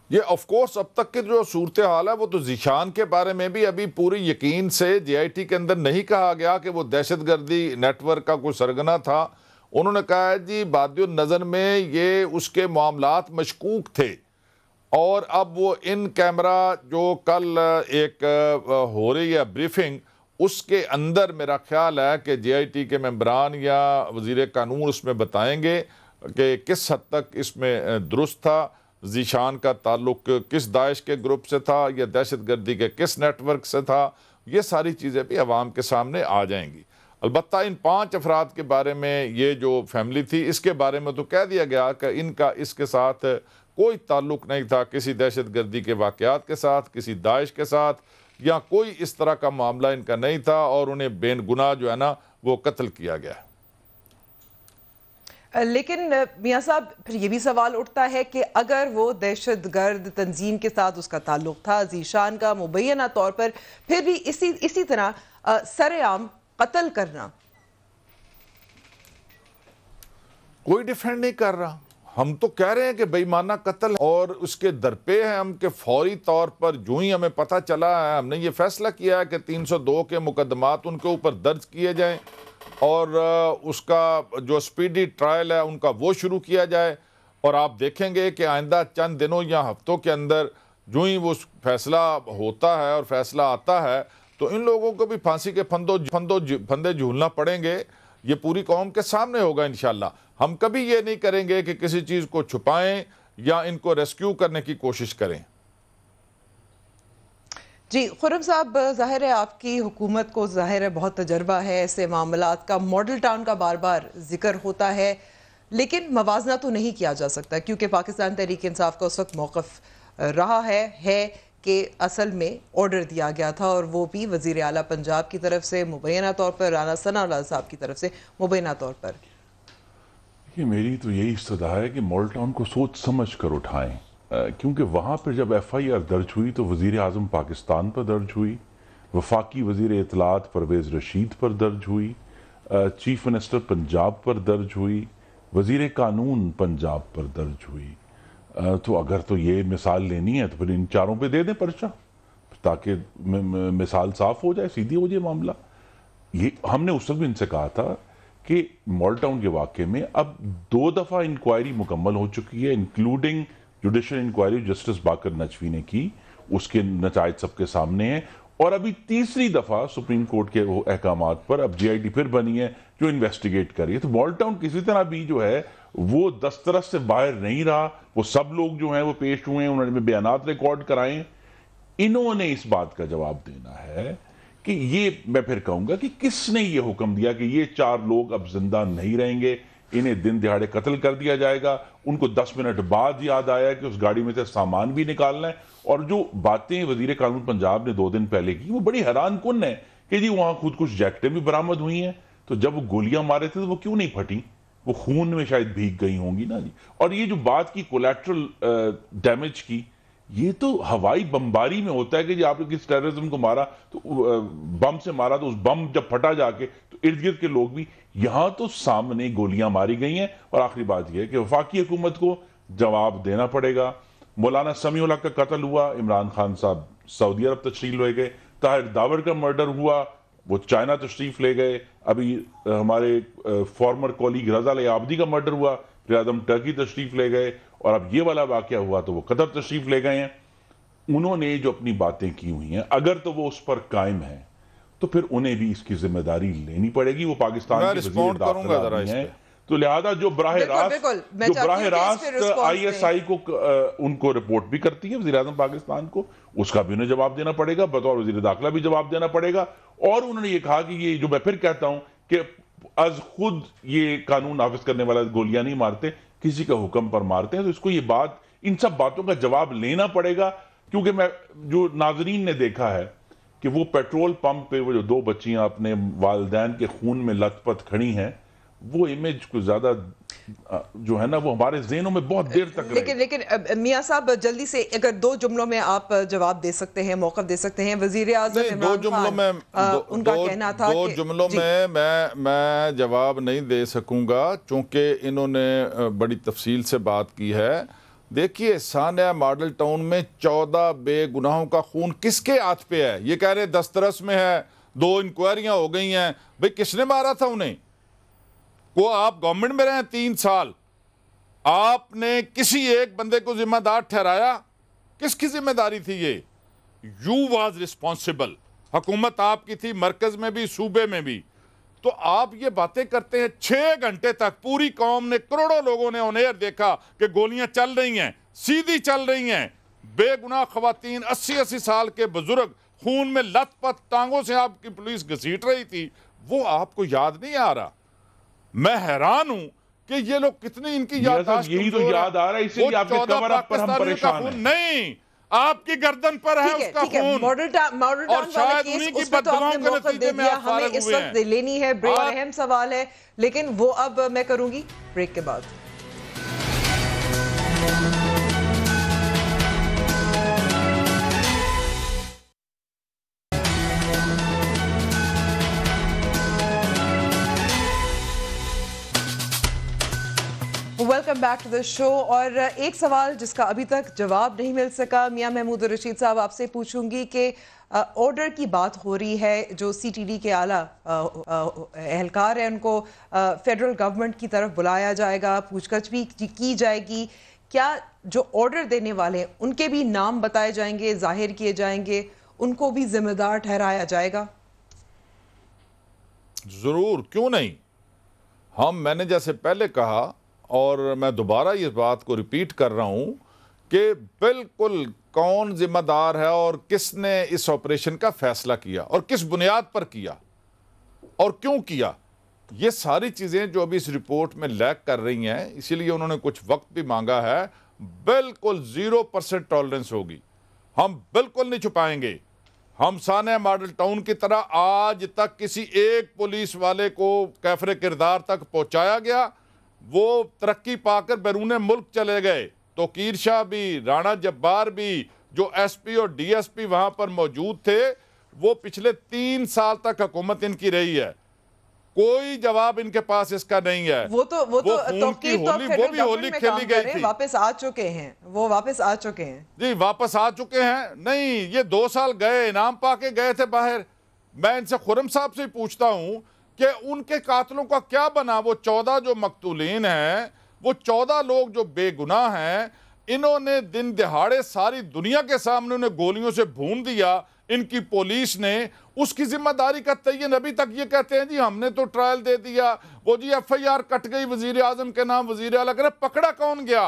یہ آف کورس اب تک کے جو صورتحال ہے وہ تو ذیشان کے بارے میں بھی ابھی پوری یقین سے JIT کے اندر نہیں کہا گیا کہ وہ دہشت گردی نیٹ ورک کا کوئی سرگنا تھا. انہوں نے کہا ہے جی بادی النظر میں یہ اس کے معاملات مشکوک تھے, اور اب وہ ان کیمرہ جو کل ایک ہو رہی ہے بریفنگ, اس کے اندر میرا خیال ہے کہ JIT کے ممبران یا وزیر قانون اس میں بتائیں گے کہ کس حد تک اس میں درست تھا, ذیشان کا تعلق کس داعش کے گروپ سے تھا یا دہشت گردی کے کس نیٹ ورک سے تھا. یہ ساری چیزیں بھی عوام کے سامنے آ جائیں گی. البتہ ان 5 افراد کے بارے میں یہ جو فیملی تھی اس کے بارے میں تو کہہ دیا گیا کہ ان کا اس کے ساتھ کوئی تعلق نہیں تھا, کسی دہشت گردی کے واقعات کے ساتھ, کسی داعش کے ساتھ, یا کوئی اس طرح کا معاملہ ان کا نہیں تھا, اور انہیں بے گناہ جو ہے نا وہ قتل کیا گیا ہے. لیکن میاں صاحب پھر یہ بھی سوال اٹھتا ہے کہ اگر وہ دہشت گرد تنظیم کے ساتھ اس کا تعلق تھا ذیشان کا مبینہ طور پر, پھر بھی اسی طرح سر عام قتل کرنا, کوئی ڈیفینڈ نہیں کر رہا. ہم تو کہہ رہے ہیں کہ بے ایمانہ قتل, اور اس کے درپے ہیں ہم کہ فوری طور پر جو ہی ہمیں پتہ چلا ہے ہم نے یہ فیصلہ کیا ہے کہ 302 کے مقدمات ان کے اوپر درج کیے جائیں, اور اس کا جو سپیڈی ٹرائل ہے ان کا وہ شروع کیا جائے. اور آپ دیکھیں گے کہ آئندہ چند دنوں یا ہفتوں کے اندر جو ہی وہ فیصلہ ہوتا ہے اور فیصلہ آتا ہے تو ان لوگوں کو بھی پھانسی کے پھندے جھولنا پڑیں گے. یہ پوری قوم کے سامنے ہوگا انشاءاللہ. ہم کبھی یہ نہیں کریں گے کہ کسی چیز کو چھپائیں یا ان کو ریسکیو کرنے کی کوشش کریں. جی خرم صاحب, ظاہر ہے آپ کی حکومت کو ظاہر ہے بہت تجربہ ہے ایسے معاملات کا, ماڈل ٹاؤن کا بار بار ذکر ہوتا ہے, لیکن موازنہ تو نہیں کیا جا سکتا کیونکہ پاکستان تحریک انصاف کا اس وقت موقف رہا ہے کہ اصل میں آرڈر دیا گیا تھا, اور وہ بھی وزیر اعلیٰ پنجاب کی طرف سے مبینہ طور پر, رانا ثناء اللہ صاحب کی طرف سے مبینہ طور پر. یہ میری تو یہی استدعا ہے کہ ماڈل ٹاؤن کو سوچ سمجھ کر اٹھائیں, کیونکہ وہاں پر جب FIR درج ہوئی تو وزیر اعظم پاکستان پر درج ہوئی, وفاقی وزیر اطلاعات پرویز رشید پر درج ہوئی, چیف منسٹر پنجاب پر درج ہوئی, وزیر قانون پنجاب پر درج ہوئی. تو اگر تو یہ مثال لینی ہے تو پھر ان چاروں پہ دے دیں پرچہ, تاکہ مثال صاف ہو جائے, سیدھی ہو جائے معاملہ. یہ ہم نے اس وقت بھی ان سے کہا تھا کہ ماڈل ٹاؤن کے واقعے میں اب 2 دفعہ انکوائری مکمل ہو چکی ہے, including judicial inquiry justice Baqir Najafi نے کی, اس کے نتائج سب کے سامنے ہیں, اور ابھی تیسری دفعہ سپریم کورٹ کے وہ احکامات پر اب JIT پھر بنی ہے جو انویسٹیگیٹ کر رہی ہے. تو ماڈل ٹاؤن کسی طرح بھی جو ہے وہ دسترس سے باہر نہیں رہا. وہ سب لوگ جو ہیں وہ پیش ہوئے ہیں, انہوں نے بیانات ریکارڈ کرائے. انہوں نے اس بات کا جواب دینا ہے کہ یہ میں پھر کہوں گا کہ کس نے یہ حکم دیا کہ یہ 4 لوگ اب زندہ نہیں رہیں گے, انہیں دن دہاڑے قتل کر دیا جائے گا. ان کو 10 منٹ بعد یاد آیا کہ اس گاڑی میں سے سامان بھی نکالنا ہے. اور جو باتیں وزیر قانون پنجاب نے 2 دن پہلے کی وہ بڑی حیران کن ہے کہ جی وہاں خود کچھ جیکٹیں بھی برآمد ہوئی ہیں, تو جب وہ گولیاں مارے تھے تو وہ کیوں نہیں پھٹی؟ وہ خون میں شاید بھیگ گئی ہوں گی نا جی. اور یہ جو بات کی کولیٹرل ڈیمیج کی, یہ تو ہوائی بمباری میں ہوتا ہے کہ جی آپ نے کس ٹیررزم کو مارا تو بم سے مارا, تو اس بم جب پھٹا جا کے تو ارد گرد کے لوگ بھی. یہاں تو سامنے گولیاں ماری گئی ہیں. اور آخری بات یہ ہے کہ وفاقی حکومت کو جواب دینا پڑے گا. مولانا سمیع الحق کا قتل ہوا, عمران خان صاحب سعودی عرب تشریف لے گئے. طاہر داور کا مرڈر ہوا, وہ چائنا تشریف لے گئے. ابھی ہمارے فارمر کولیگ رضا علی عابدی کا مرڈر ہوا, پھر اعظم ٹرکی تشریف لے گئے. اور اب یہ والا واقعہ ہوا تو وہ قطر تشریف لے گئے ہیں. انہوں نے جو اپنی باتیں کی ہوئی ہیں, اگر تو وہ اس پر قائم ہیں تو پھر انہیں بھی اس کی ذمہ داری لینی پڑے گی. وہ پاکستان کے وزیر داخلہ بھی ہیں, تو لہذا جو براہ راست آئی ایس آئی کو ان کو رپورٹ بھی کرتی ہے وزیر اعظم پاکستان کو, اس کا بھی انہیں جواب دینا پڑے گا. بطور وزیر داخلہ بھی جواب دینا پڑے گا. اور انہوں نے یہ کہا کہ یہ جو میں پھر کہتا ہوں کہ از خود یہ قانون نافذ کرنے والا گولیاں نہیں مارتے, کسی کا حکم پر مارتے ہیں. تو اس کو یہ بات, ان سب باتوں کا جواب لینا پڑے گا. کیونکہ میں جو ناظرین نے دیکھا ہے کہ وہ پیٹرول پمپ پہ وہ جو 2 بچیاں اپنے والدین کے خون میں لت پت کھڑی ہیں, وہ امیج کو زیادہ جو ہے نا وہ ہمارے ذہنوں میں بہت دیر تک رہے. لیکن میاں صاحب جلدی سے اگر 2 جملوں میں آپ جواب دے سکتے ہیں, موقف دے سکتے ہیں. وزیر اعظم عمران خان ان کا کہنا تھا 2 جملوں میں جواب نہیں دے سکوں گا چونکہ انہوں نے بڑی تفصیل سے بات کی ہے. دیکھیے سانیہ ماڈل ٹاؤن میں 14 بے گناہوں کا خون کس کے ہاتھ پہ ہے؟ یہ کہہ رہے دسترس میں ہے, 2 انکوائریاں ہو گئی ہیں. بھئی کس نے مارا تھا انہیں؟ وہ آپ گورنمنٹ میں رہے 3 سال, آپ نے کسی ایک بندے کو ذمہ دار ٹھہرایا؟ کس کی ذمہ داری تھی یہ؟ You was responsible. حکومت آپ کی تھی, مرکز میں بھی صوبے میں بھی. تو آپ یہ باتیں کرتے ہیں 6 گھنٹے تک پوری قوم نے, کروڑوں لوگوں نے آن ایئر دیکھا کہ گولیاں چل رہی ہیں, سیدھی چل رہی ہیں. بے گناہ خواتین, 80 سال کے بزرگ خون میں لت پت, ٹانگوں سے آپ کی پولیس گھسیٹ رہی تھی. وہ آپ کو یاد نہیں آ رہا؟ میں حیران ہوں کہ یہ لوگ کتنی ان کی یادداشت یہی تو یاد آ رہا ہے, اس لیے آپ کے کور اپ پر ہم پریشان ہیں. نہیں, آپ کی گردن پر ہے اس کا خون, اور شاید انہی کی بددعاؤں کے نتیجے میں آپ فارغ ہوئے ہیں. لینی ہے اہم سوال ہے, لیکن وہ اب میں کروں گی بریک کے بعد. ویلکم بیک ٹو دا شو. اور ایک سوال جس کا ابھی تک جواب نہیں مل سکا, میاں محمود الرشید صاحب آپ سے پوچھوں گی کہ آرڈر کی بات ہو رہی ہے, جو سی ٹی ڈی کے اعلیٰ اہلکار ہیں ان کو فیڈرل گورنمنٹ کی طرف بلایا جائے گا, پوچھ گچھ بھی کی جائے گی. کیا جو آرڈر دینے والے ہیں ان کے بھی نام بتائے جائیں گے, ظاہر کیے جائیں گے, ان کو بھی ذمہ دار ٹھہرایا جائے گا؟ ضرور, کیوں نہیں. میں نے جیسے پہلے کہا اور میں دوبارہ اس بات کو ریپیٹ کر رہا ہوں کہ بالکل کون ذمہ دار ہے اور کس نے اس آپریشن کا فیصلہ کیا اور کس بنیاد پر کیا اور کیوں کیا. یہ ساری چیزیں جو ابھی اس رپورٹ میں لیک کر رہی ہیں, اسی لیے انہوں نے کچھ وقت بھی مانگا ہے. بالکل 0% ٹالرنس ہوگی, ہم بالکل نہیں چھپائیں گے. ہم سانیہ ماڈل ٹاؤن کی طرح آج تک کسی ایک پولیس والے کو کیفر کردار تک پہنچایا گیا, وہ ترقی پا کر بیرون ملک چلے گئے. توقیر شاہ بھی, رانا جبار بھی, جو ایس پی اور ڈی ایس پی وہاں پر موجود تھے, وہ پچھلے 3 سال تک حکومت ان کی رہی ہے. کوئی جواب ان کے پاس اس کا نہیں ہے. وہ بھی ہولی کھیلی گئی تھی. واپس آ چکے ہیں, وہ واپس آ چکے ہیں. جی واپس آ چکے ہیں. نہیں, یہ 2 سال گئے, انعام پا کے گئے تھے باہر. میں ان سے خرم صاحب سے پوچھتا ہوں کہ ان کے قاتلوں کا کیا بنا؟ وہ 14 جو مقتولین ہیں, وہ 14 لوگ جو بے گناہ ہیں, انہوں نے دن دہاڑے ساری دنیا کے سامنے انہیں گولیوں سے بھون دیا. ان کی پولیس نے اس کی ذمہ داری کا تعین ابھی تک یہ کہتے ہیں جی ہم نے تو ٹرائل دے دیا, وہ جی ایف آئی آر کٹ گئی وزیر اعظم کے نام, وزیر اعلیٰ کرے. پکڑا کون گیا؟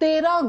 13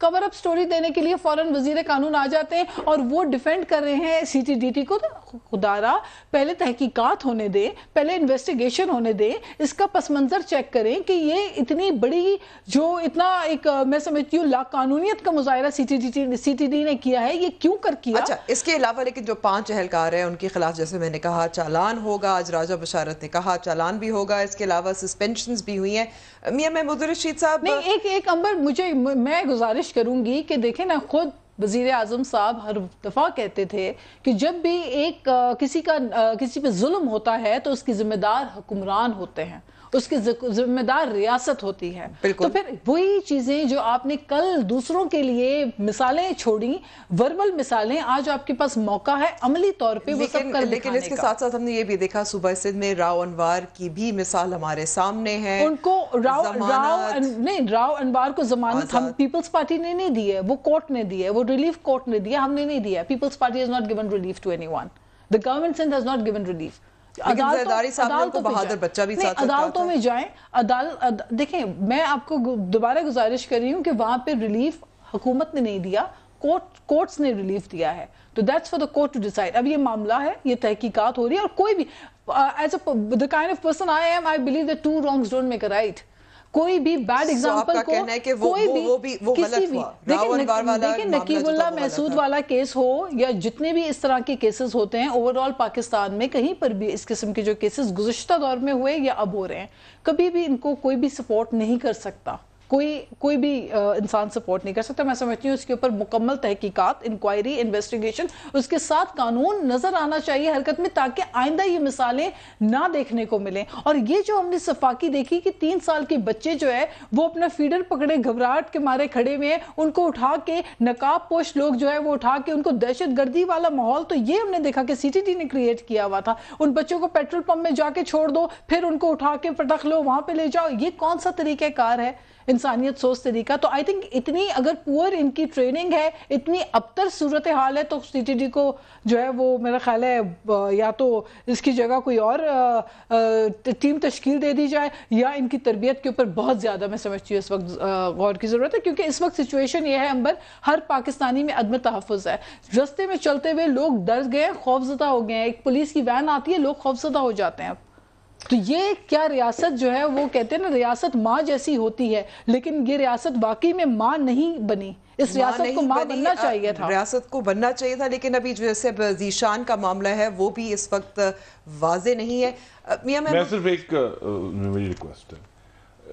کور اپ سٹوری دینے کے لیے فوراً وزیر قانون آ جاتے ہیں اور وہ ڈیفینڈ کر رہے ہیں سی ٹی ڈی ٹی کو. تو خدا را پہلے تحقیقات ہونے دیں, پہلے انویسٹیگیشن ہونے دیں, اس کا پس منظر چیک کریں کہ یہ اتنی بڑی جو اتنا ایک میں سمجھتی ہوں لا قانونیت کا مظاہرہ سی ٹی ڈی نے کیا ہے, یہ کیوں کر کیا. اچھا, اس کے علاوہ لیکن جو 5 اہلکار ہیں ان کے خلاف جیسے میں نے کہا چالان ہوگا, آج راجہ بشارت نے کہا چالان بھی ہوگا, اس کے علاوہ سسپینشنز بھی ہوئی ہیں. میاں محمود الرشید صاحب نہیں, ایک امبر میں گزارش کروں گی کہ دیکھیں نا, خود وزیر اعظم صاحب ہر دفعہ کہتے تھے کہ جب بھی ایک کسی پہ ظلم ہوتا ہے تو اس کی ذمہ دار حکمران ہوتے ہیں, اس کی ذمہ دار ریاست ہوتی ہے. تو پھر وہی چیزیں جو آپ نے کل دوسروں کے لیے مثالیں چھوڑی, وربل مثالیں, آج آپ کے پاس موقع ہے عملی طور پہ وہ سب کر دکھانے کا. لیکن اس کے ساتھ ساتھ ہم نے یہ بھی دیکھا صوبہ سندھ میں راؤ انوار کی بھی مثال ہمارے سامنے ہے. ان کو راؤ انوار کو ضمانت ہم پیپلز پارٹی نے نہیں دی ہے, وہ کورٹ نے دی ہے, وہ ریلیف کورٹ نے دیا, ہم نے نہیں دیا. Peoples Party has not given relief to anyone. The government Sindh has not given relief. عدالتوں میں جائیں, دیکھیں میں آپ کو دوبارہ گزارش کر رہی ہوں کہ وہاں پہ ریلیف حکومت نے نہیں دیا, کورٹس نے ریلیف دیا ہے. تو that's for the court to decide. اب یہ معاملہ ہے, یہ تحقیقات ہو رہی ہے, اور کوئی بھی as the kind of person I am, I believe that 2 wrongs don't make a right. کوئی بھی بیڈ ایگزامپل کو کوئی بھی کسی بھی دیکھیں نقیب اللہ محسود والا کیس ہو یا جتنے بھی اس طرح کے کیسز ہوتے ہیں اوور آل پاکستان میں, کہیں پر بھی اس قسم کے جو کیسز گزشتہ دور میں ہوئے یا اب ہو رہے ہیں, کبھی بھی ان کو کوئی بھی سپورٹ نہیں کر سکتا, کوئی بھی انسان سپورٹ نہیں کر سکتا. میں سمجھتی ہوں اس کے اوپر مکمل تحقیقات, انکوائری, انویسٹیگیشن, اس کے ساتھ قانون نظر آنا چاہیے حرکت میں, تاکہ آئندہ یہ مثالیں نہ دیکھنے کو ملیں. اور یہ جو ہم نے صفاقی دیکھی کہ 3 سال کے بچے جو ہے وہ اپنا فیڈر پکڑے گھبراہٹ کے مارے کھڑے ہوئے ہیں, ان کو اٹھا کے نقاب پوش لوگ جو ہے وہ اٹھا کے ان کو دہشت گردی والا ماحول, تو یہ ہم نے دیکھا کہ سی ٹی ڈی نے کریٹ کیا ہوا تھا. ان بچوں کو پیٹرول پمپ میں جا کے چھوڑ دو, پھر ان کو اٹھا کے پٹخ لو, وہاں پہ لے جاؤ. یہ کون سا طریقہ کار ہے انسانیت سوچ طریقہ؟ تو آئی تھنک اتنی اگر پور ان کی ٹریننگ ہے, اتنی ابتر صورتحال ہے, تو سی ٹی ڈی کو جو ہے وہ میرا خیال ہے یا تو اس کی جگہ کوئی اور ٹیم تشکیل دے دی جائے, یا ان کی تربیت کے اوپر بہت زیادہ میں سمجھتی ہوں اس وقت غور کی ضرورت ہے. کیونکہ اس وقت سچویشن یہ ہے امبر, ہر پاکستانی میں عدم تحفظ ہے. رستے میں چلتے ہوئے لوگ ڈر گئے, خوفزدہ ہو گئے ہیں. ایک پولیس کی وین آتی ہے, لوگ خوفزدہ ہو جاتے ہیں. تو یہ کیا ریاست جو ہے وہ کہتے ہیں نا ریاست ماں جیسی ہوتی ہے, لیکن یہ ریاست واقعی میں ماں نہیں بنی. اس ریاست کو ماں بننا چاہیے تھا, ریاست کو بننا چاہیے تھا, لیکن ابھی جیسے ذیشان کا معاملہ ہے وہ بھی اس وقت واضح نہیں ہے. میں صرف ایک میری ریکویسٹ ہے,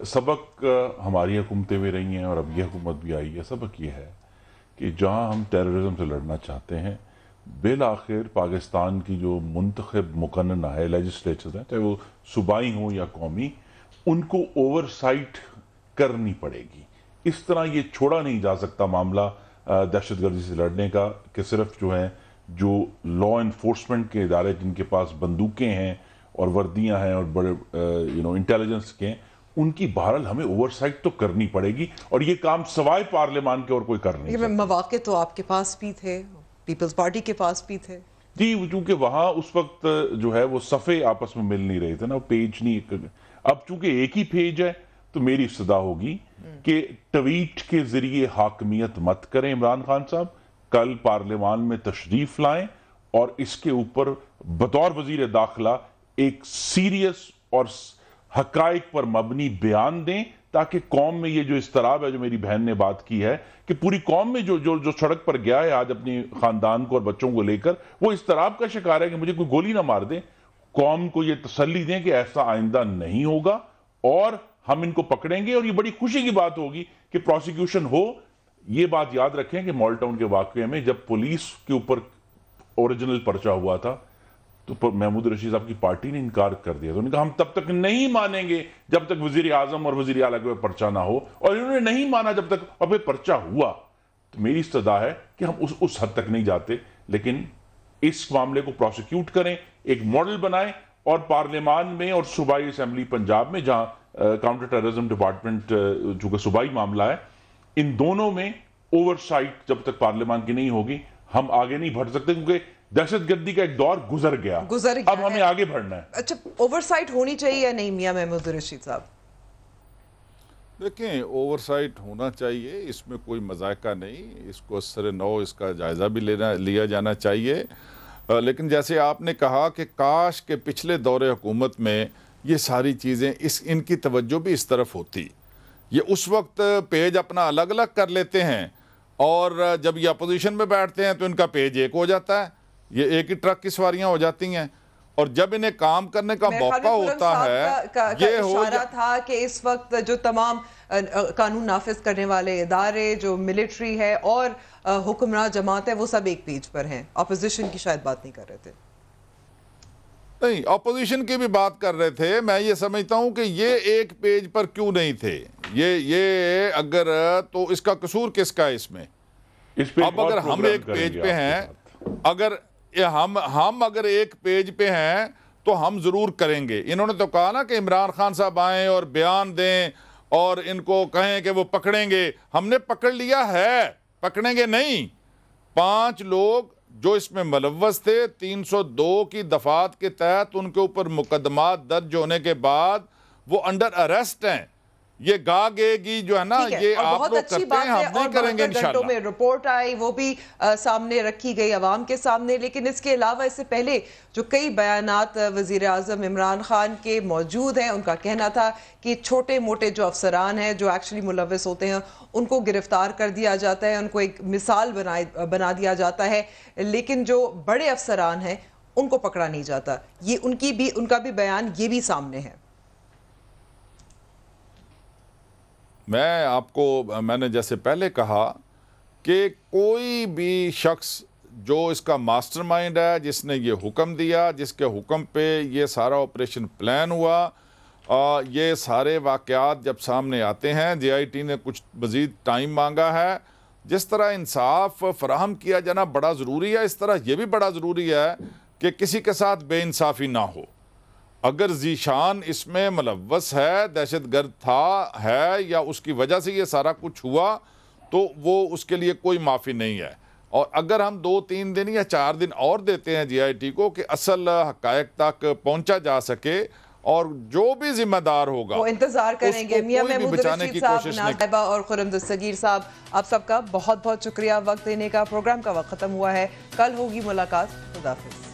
سبق ہماری حکومتیں بھی رہی ہیں اور اب یہ حکومت بھی آئی ہے, سبق یہ ہے کہ جہاں ہم ٹیررزم سے لڑنا چاہتے ہیں, بالآخر پاکستان کی جو منتخب مقننہ ہے, لیجسلیچرز ہیں, چاہے وہ صوبائی ہوں یا قومی, ان کو اوور سائٹ کرنی پڑے گی. اس طرح یہ چھوڑا نہیں جا سکتا معاملہ دہشت گردی سے لڑنے کا کہ صرف جو ہیں جو لا انفورسمنٹ کے ادارے جن کے پاس بندوقیں ہیں اور وردیاں ہیں اور بڑے انٹیلیجنس کے ہیں, ان کی بہرحال ہمیں اوور سائٹ تو کرنی پڑے گی, اور یہ کام سوائے پارلیمان کے اور کوئی کر نہیں سکتا. مواقع تو آپ کے پاس بھی تھے, پیپلز پارٹی کے پاس بھی تھے. جی, چونکہ وہاں اس وقت جو ہے وہ صفحے آپس میں مل نہیں رہے تھے نا, پیج نہیں. اب چونکہ ایک ہی پیج ہے تو میری استدعا ہوگی کہ ٹویٹ کے ذریعے حاکمیت مت کریں. عمران خان صاحب کل پارلیمان میں تشریف لائیں اور اس کے اوپر بطور وزیر داخلہ ایک سیریس اور حقائق پر مبنی بیان دیں, تاکہ قوم میں یہ جو اضطراب ہے, جو میری بہن نے بات کی ہے کہ پوری قوم میں جو سڑک پر گیا ہے آج اپنی خاندان کو اور بچوں کو لے کر, وہ اضطراب کا شکار ہے کہ مجھے کوئی گولی نہ مار دے. قوم کو یہ تسلی دیں کہ ایسا آئندہ نہیں ہوگا اور ہم ان کو پکڑیں گے, اور یہ بڑی خوشی کی بات ہوگی کہ پروسیکیوشن ہو. یہ بات یاد رکھیں کہ مال ٹاؤن کے واقعے میں جب پولیس کے اوپر اوریجنل پرچہ ہوا تھا تو محمود رشید صاحب کی پارٹی نے انکار کر دیا. تو انہوں نے کہا ہم تب تک نہیں مانیں گے جب تک وزیر اعظم اور وزیر اعلیٰ کے پرچہ نہ ہو, اور انہوں نے نہیں مانا جب تک, اور پھر پرچہ ہوا. تو میری استدعا ہے کہ ہم اس حد تک نہیں جاتے, لیکن اس معاملے کو پروسیکیوٹ کریں, ایک ماڈل بنائیں, اور پارلیمان میں اور صوبائی اسمبلی پنجاب میں جہاں کاؤنٹر ٹیررزم ڈپارٹمنٹ چونکہ صوبائی معاملہ ہے, ان دونوں میں اوور سائٹ جب تک پارلیمان کی نہیں ہوگی ہم آگے نہیں بڑھ سکتے, کیونکہ دہشت گردی کا ایک دور گزر گیا, اب ہمیں آگے بڑھنا ہے. اچھا, اوور سائٹ ہونی چاہیے یا نہیں میاں محمود رشید صاحب؟ دیکھیں اوورسائٹ ہونا چاہیے، اس میں کوئی مذائقہ نہیں، اس کو سر نو اس کا جائزہ بھی لیا جانا چاہیے، لیکن جیسے آپ نے کہا کہ کاش کہ پچھلے دور حکومت میں یہ ساری چیزیں ان کی توجہ بھی اس طرف ہوتی. یہ اس وقت پیج اپنا الگ الگ کر لیتے ہیں اور جب یہ اپوزیشن میں بیٹھتے ہیں تو ان کا پیج ایک ہو جاتا ہے، یہ ایک ہی ٹرک کی سواریاں ہو جاتی ہیں، اور جب انہیں کام کرنے کا موقع ہوتا ہے یہ اشارہ تھا کہ اس وقت جو تمام قانون نافذ کرنے والے ادارے، جو ملٹری ہے اور حکمراں جماعت ہے، وہ سب ایک پیج پر ہیں. اپوزیشن کی شاید بات نہیں کر رہے تھے. نہیں، اپوزیشن کی بھی بات کر رہے تھے. میں یہ سمجھتا ہوں کہ یہ ایک پیج پر کیوں نہیں تھے. یہ اگر تو اس کا قصور کس کا ہے اس میں؟ اب اگر ہم ایک پیج پہ ہیں، اگر ہم اگر ایک پیج پہ ہیں تو ہم ضرور کریں گے. انہوں نے تو کہا نا کہ عمران خان صاحب آئیں اور بیان دیں اور ان کو کہیں کہ وہ پکڑیں گے. ہم نے پکڑ لیا ہے، پکڑیں گے نہیں. 5 لوگ جو اس میں ملوث تھے 302 کی دفعات کے تحت ان کے اوپر مقدمات درج ہونے کے بعد وہ انڈر اریسٹ ہیں. یہ گی جو ہے نا، یہ آپ لوگ کرتے ہیں، ہم نہیں کریں گے انشاءاللہ. میں رپورٹ آئی، وہ بھی سامنے رکھی گئی عوام کے سامنے. لیکن اس کے علاوہ اس سے پہلے جو کئی بیانات وزیر اعظم عمران خان کے موجود ہیں، ان کا کہنا تھا کہ چھوٹے موٹے جو افسران ہیں جو ایکچولی ملوث ہوتے ہیں ان کو گرفتار کر دیا جاتا ہے، ان کو ایک مثال بنا دیا جاتا ہے، لیکن جو بڑے افسران ہیں ان کو پکڑا نہیں جاتا. یہ ان کا بھی بیان یہ بھی سامنے ہے. میں نے جیسے پہلے کہا کہ کوئی بھی شخص جو اس کا ماسٹر مائنڈ ہے، جس نے یہ حکم دیا، جس کے حکم پہ یہ سارا آپریشن پلان ہوا، یہ سارے واقعات جب سامنے آتے ہیں، جے آئی ٹی نے کچھ مزید ٹائم مانگا ہے. جس طرح انصاف فراہم کیا جانا بڑا ضروری ہے، اس طرح یہ بھی بڑا ضروری ہے کہ کسی کے ساتھ بے انصافی نہ ہو. اگر ذیشان اس میں ملوث ہے، دہشت گرد ہے یا اس کی وجہ سے یہ سارا کچھ ہوا، تو وہ اس کے لیے کوئی معافی نہیں ہے. اور اگر ہم 2-3 دن یا 4 دن اور دیتے ہیں جے آئی ٹی کو کہ اصل حقائق تک پہنچا جا سکے، اور جو بھی ذمہ دار ہوگا وہ انتظار کریں گے. میاں محمود رشید صاحب، ناز طیبہ اور خرم دستگیر صاحب، آپ سب کا بہت بہت شکریہ وقت دینے کا. پروگرام کا وقت ختم ہوا ہے. کل ہوگی ملاقات. خدا حافظ.